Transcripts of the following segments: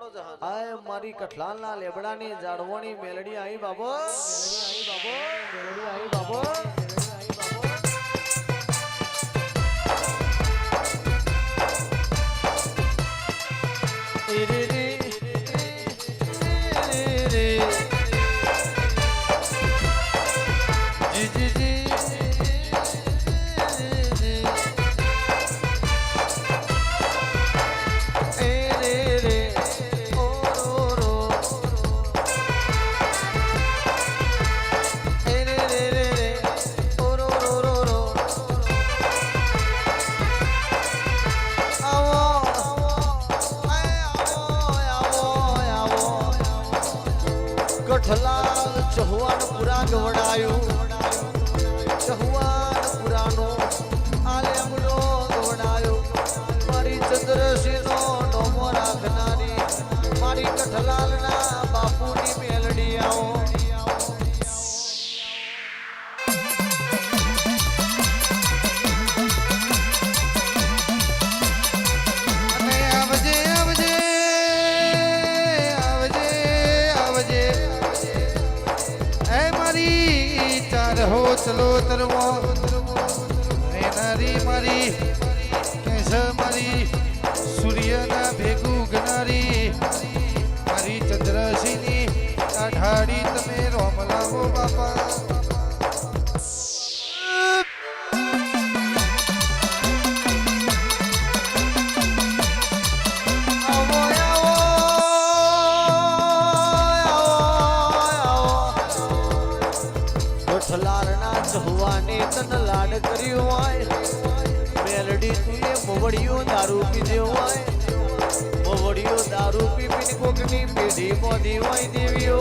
આય મારી કઠલાલના લેબડાની જાડવણી મેલડી આવી બાબો, મેલડી આવી બાબો, રે રે રે જી જી જી કઠલાલ ચહુવાન પુરા ગવડાયું, ચહુવાન પુરાનો આલેમડો ગવડાયો, મારી ચંદ્રસિંહનો નોમો રાખનારી મારી કઠલાલના બાપુની મેલડી આવો. હો ચલો તરવો નારી મારી કેસ મારી સૂર્યના ભેગું ગનારી મારી ચંદ્રસિંહની ઢાળી તમે રોમ લાવો બાપા. કઠલાલના ચહુવાને તન લાડ કર્યું હોય, મેલડી તુએ મોવડિયો દારૂ પીધો હોય, મોવડિયો દારૂ પીને કોકની પેઢી મોધી હોય દેવીઓ.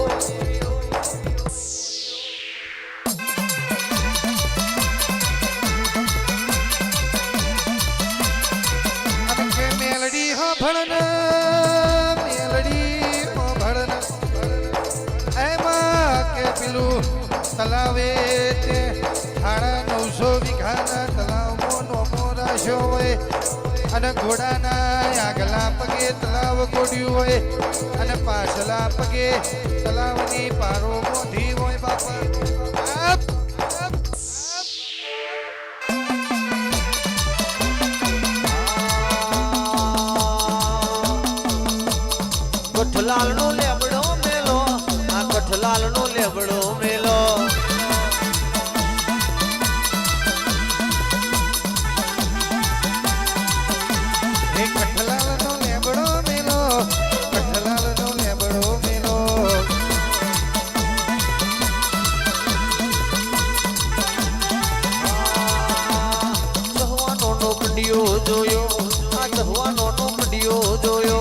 મેલડી હો ભણન મેલડી હો ભણન એમાં કે પેલું તલાવે તે 900 વીઘાના તલાવમાં નોમો રાખ્યો હોય અને ઘોડાના આગલા પગે તલાવ ગોડ્યું હોય અને પાછલા પગે તલાવની પારો મોઢી હોય બાપા. કઠલાલનો લેબડો મેલો, આ કઠલાલનો લેબડો મેલો, કઠલાલનો લેબડો મેલો, કઠલાલનો લેબડો મેલો. ચહવાનો નો કંડિયો જોયો, આ ચહવાનો નો કંડિયો જોયો.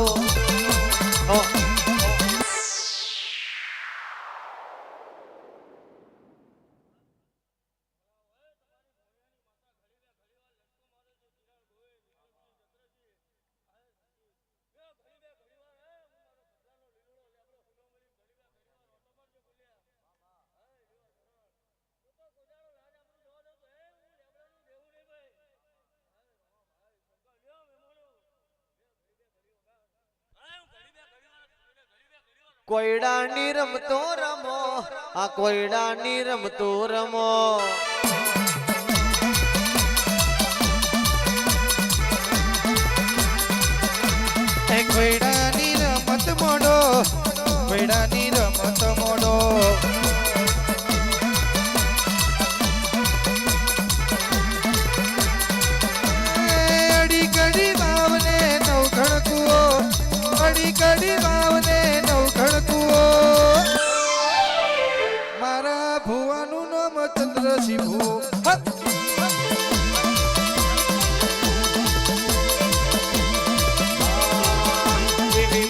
કોયડાની રમતો રમો, આ કોયડાની રમતો રમો, કોયડાની રમત મોડો, કોયડાની રમત મોડો. અડી કડી વાવને નવ ખડકુઓ, અડી કડી વાવને નવ ખડકુઓ. મારા ભુવાનું નામ ચંદ્રસિંહ ભુ.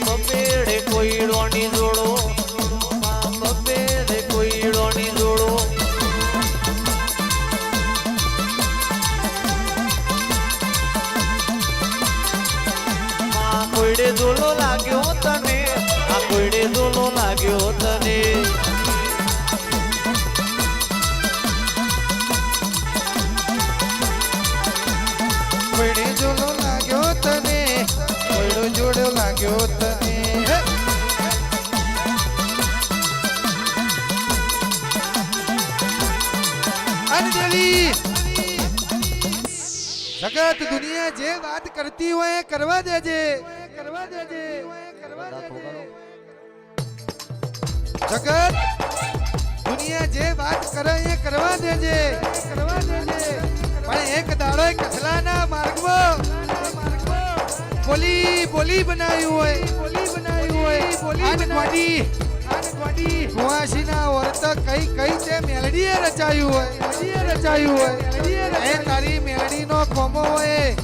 બબેડે કોયડોની જોડો, બબેડે કોયડોની જોડો, આ કોયડે જોડો લાગ્યો તને, આ કોયડે જોડો લાગ્યો તને. કોયડે જોડો લાગ્યો તને, કોયડો જોડો લાગ્યો તને. ફરી જગત દુનિયા જે વાત કરતી હોય એ કરવા દેજે કરવા દેજે કરવા દેજે જગત દુનિયા જે વાત કરે એ કરવા દેજે કરવા દેજે પણ એક દાડો કથલાના માર્ગમાં બોલી બનાવ્યું હોય બોલી કુવાસીના વર્ત કઈ તે મેલડીએ રચાયું હોય એ તારી મેલડીનો કોમો હોય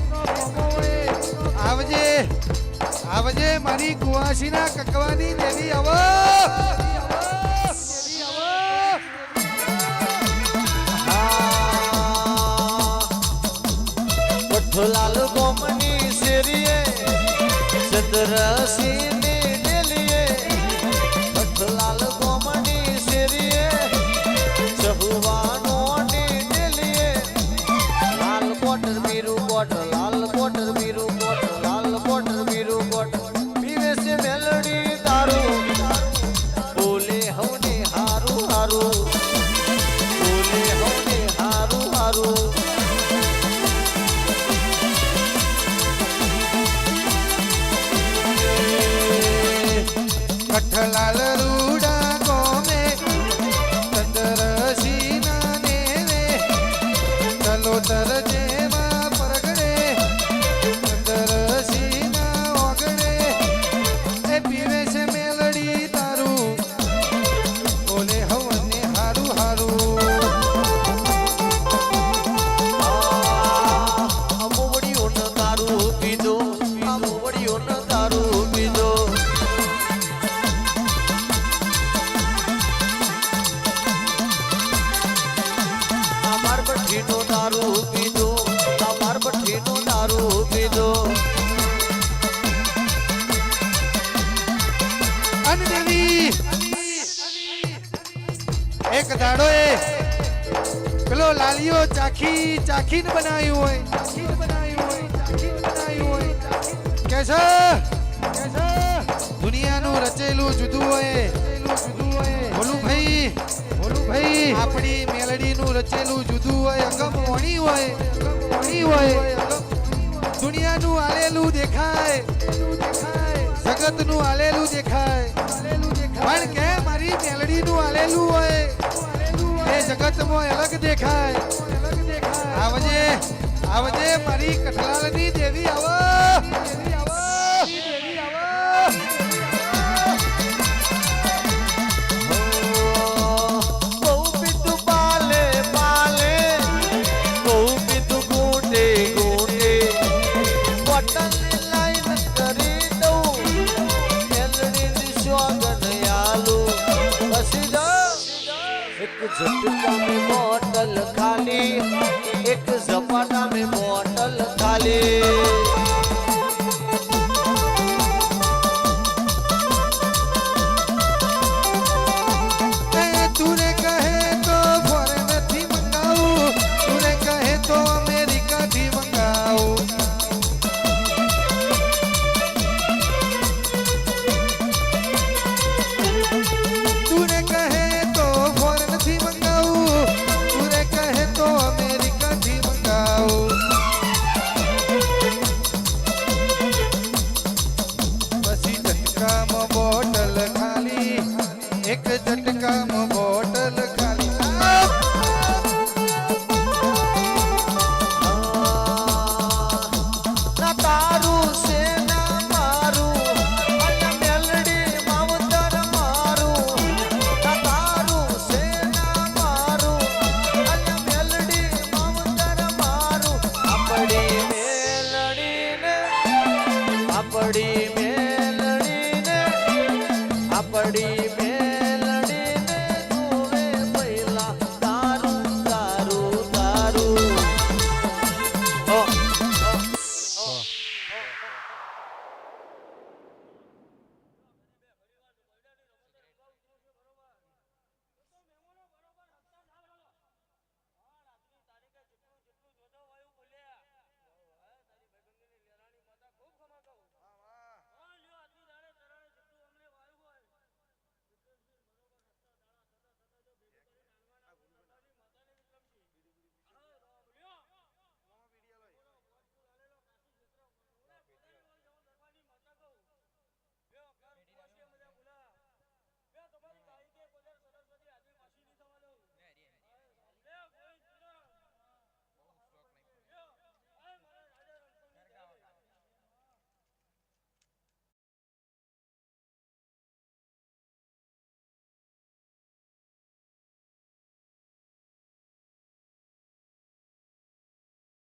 આવજે મારી કુવાસીના કકવાની દેવી આવો લાલ ગોમની શેરીએ ચંદ્રસિંહ ની ડેલીએ લાલ ગોમની શેરીએ ચહુવાનો ની ડેલીએ લાલ કોટર બીરું કોટર લાલ કોટર બીરું કોટર લાલ કોટર બીરું કોટર પીવે છે મેલડી દારૂ બોલે હવને હારું હારું બોલે હવને હારું હારું કઠલાલ રૂડા ગોમે ચંદ્રસીના નેવે ચલો તર જેવા પરગડે ચંદ્રસીના ઓગડે એ પીવે છે મેલડી તારું બોલે હવને હારું હારું મોવડીઓનો દારૂ પીધો મોવડીઓનો દારૂ પીધો ભઠ્ઠીનો દારૂ પીધો તમાર ભઠ્ઠીનો દારૂ પીધો અનદેવી એક દાડો એ પેલો લાલિયો ચાખીને બનાવ્યું હોય કે છે દુનિયાનું રચેલું જુદું હોય બોલું ભાઈ આપણી મેલડીનું રચેલું જુદું હોય અગમ વણી હોય દુનિયાનું આલેલું દેખાય જગતનું આલેલું દેખાય પણ કે મારી મેલડીનું આલેલું હોય એ જગતમાં અલગ દેખાય આવજે મારી કઠલાલની દેવી આવો झटका में बोतल खाली एक झपाटा में बोतल खाली तूने कहे तो फॉरेन थी मंगाऊं तूने कहे तो अमेरिका थी मंगाऊं तूने कहे तो फॉरेन थी मंगाऊं तूने कहे तो अमेरिका थी मंगाऊं પછી ઝટકામાં બોટલ ખાલી એક ઝટકામાં બોટલ ખાલી ના તારું છે ના મારું અને મેલડી માવતર મારું ના તારું છે ના મારું અને મેલડી માવતર મારું આપણી મેલડીને આપણી